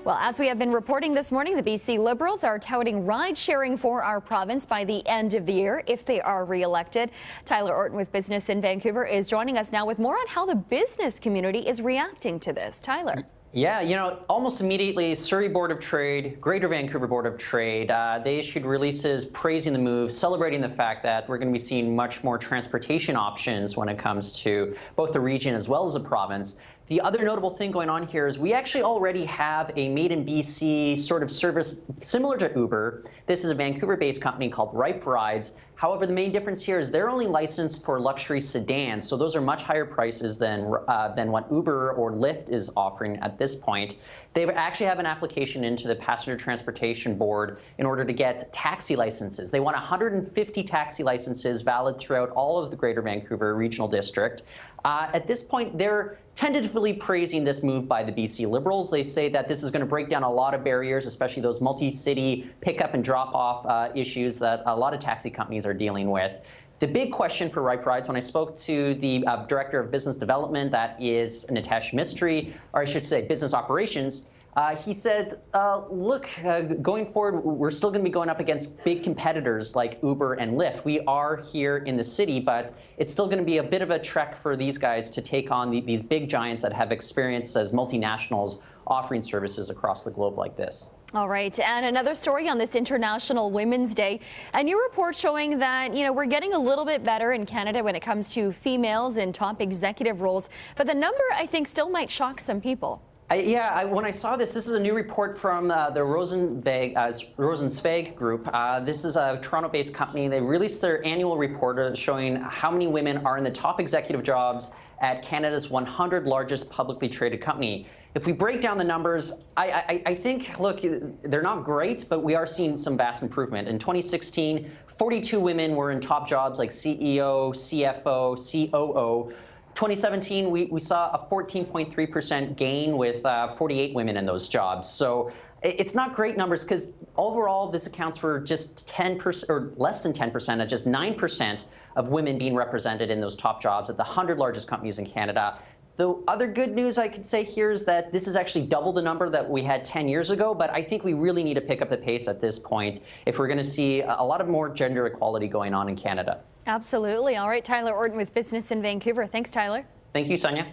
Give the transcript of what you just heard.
Well, as we have been reporting this morning, the BC Liberals are touting ride-sharing for our province by the end of the year if they are re-elected. Tyler Orton with Business in Vancouver is joining us now with more on how the business community is reacting to this. Tyler. Yeah, almost immediately, Surrey Board of Trade, Greater Vancouver Board of Trade, they issued releases praising the move, celebrating the fact that we're going to be seeing much more transportation options when it comes to both the region as well as the province. The other notable thing going on here is we actually already have a made in BC sort of service similar to Uber. This is a Vancouver-based company called Ripe Rides. However, the main difference here is they're only licensed for luxury sedans, so those are much higher prices than what Uber or Lyft is offering at this point. They actually have an application into the Passenger Transportation Board in order to get taxi licenses. They want 150 taxi licenses valid throughout all of the Greater Vancouver Regional District. At this point, they're tentatively praising this move by the BC Liberals. They say that this is going to break down a lot of barriers, especially those multi-city pickup and drop-off issues that a lot of taxi companies are dealing with. The big question for Ripe Rides, when I spoke to the Director of Business Development, that is Nitesh Mistry, or I should say Business Operations, he said, look, going forward, we're still going to be going up against big competitors like Uber and Lyft. We are here in the city, but it's still going to be a bit of a trek for these guys to take on these big giants that have experience as multinationals offering services across the globe like this. All right, and another story on this International Women's Day. A new report showing that, we're getting a little bit better in Canada when it comes to females in top executive roles, but the number, I think, still might shock some people. When I saw this is a new report from the Rosenzweig Group. This is a Toronto-based company. They released their annual report showing how many women are in the top executive jobs at Canada's 100 largest publicly traded company. If we break down the numbers, I think, look, they're not great, but we are seeing some vast improvement. In 2016, 42 women were in top jobs like CEO, CFO, COO. 2017, we saw a 14.3% gain with 48 women in those jobs. So it's not great numbers because overall this accounts for just 10% or less than 10%, at just 9% of women being represented in those top jobs at the 100 largest companies in Canada. The other good news I could say here is that this is actually double the number that we had 10 years ago, but I think we really need to pick up the pace at this point if we're going to see a lot of more gender equality going on in Canada. Absolutely. All right, Tyler Orton with Business in Vancouver. Thanks, Tyler. Thank you, Sonia.